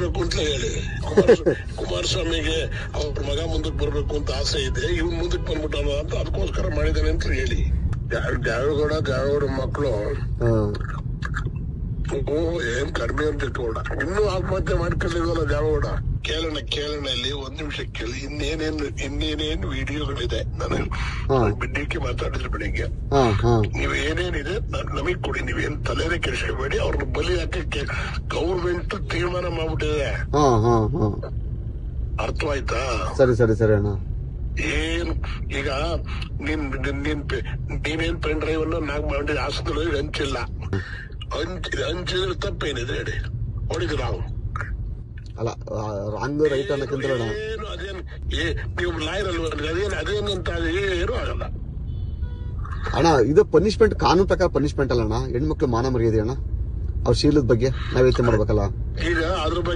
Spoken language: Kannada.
ಬರ್ಬೇಕು ಅಂತ ಹೇಳಿ ಕುಮಾರಸ್ವಾಮಿಗೆ ಅವ್ರ ಮಗ ಮುಂದಕ್ಕೆ ಬರ್ಬೇಕು ಅಂತ ಆಸೆ ಇದೆ, ಇವ್ನು ಮುಂದಕ್ಕೆ ಬಂದ್ಬಿಟ್ಟಾನ ಅಂತ ಅದಕ್ಕೋಸ್ಕರ ಮಾಡಿದಾನೆ ಅಂತ ಹೇಳಿ. ದ್ಯಾವಗೌಡ ಮಕ್ಕಳು ಏನ್ ಕಡಿಮೆ ಅಂತ ಇಟ್ಕೊಂಡ, ಇನ್ನೂ ಆತ್ಮಹತ್ಯೆ ಮಾಡ್ಕೊಂಡಿದ್ವಲ್ಲ ದ್ಯಾವಗೌಡ. ಕೇಳೋಣ ಇಲ್ಲಿ ಒಂದ್ ನಿಮಿಷ ಕೇಳಿ. ಇನ್ನೇನೇನು ವಿಡಿಯೋಗಳಿದೆ, ನಾನು ಬಿಡ್ಡಿಕ್ಕೆ ಮಾತಾಡಿದ್ರೆ ಬೆಳಿಗ್ಗೆ. ನೀವ್ ಏನೇನಿದೆ ನಮಗ್ ಕೊಡಿ, ನೀವೇನ್ ತಲೆನೇ ಕೆಡಿಸ್ಕೋಬೇಡಿ. ಅವ್ರನ್ನ ಬಲಿ ಹಾಕಕ್ಕೆ ಗೌರ್ಮೆಂಟ್ ತೀರ್ಮಾನ ಮಾಡ್ಬಿಟ್ಟಿದೆ, ಅರ್ಥವಾಯ್ತಾ? ಸರಿ ಸರಿ ಸರಿ ಅಣ್ಣ. ಏನ್ ಈಗ ನೀನೇನ್ ಪೆನ್ ಡ್ರೈವ್ ಅನ್ನ ನಾಕ್ ಮಾಡಿ ಹಾಸ್ಪಿಟಲ್ ಹಂಚಿಲ್ಲ, ಹಂಚಿದ್ರೆ ತಪ್ಪೇನಿದೆ ಹೇಳಿ? ಹೊಡಿದ್ರು ನಾವು ಅಲ್ಲ, ರಾಂಗ್ ರೈಟ್ ಅನ್ನಕ್ಕಿಂತ ಏನು ಅದೇನ್ ನೀವು ಲಾಯರ್ ಅಲ್ವ, ಅದೇನಂತ ಏನು ಆಗಲ್ಲ ಅಣ್ಣ. ಇದು ಪನಿಷ್ಮೆಂಟ್, ಕಾನೂನು ಪ್ರಕಾರ ಪನಿಷ್ಮೆಂಟ್ ಅಲ್ಲ ಅಣ್ಣ. ಹೆಣ್ಮಕ್ಳು ಮಾನ ಮರ್ಯಾದೆ ಅಣ್ಣ, ಅವ್ರ ಶೀಲದ ಬಗ್ಗೆ ನಾವ್ ಯೋಚನೆ ಮಾಡ್ಬೇಕಲ್ಲ. ಈಗ ಅದ್ರ ಬಗ್ಗೆ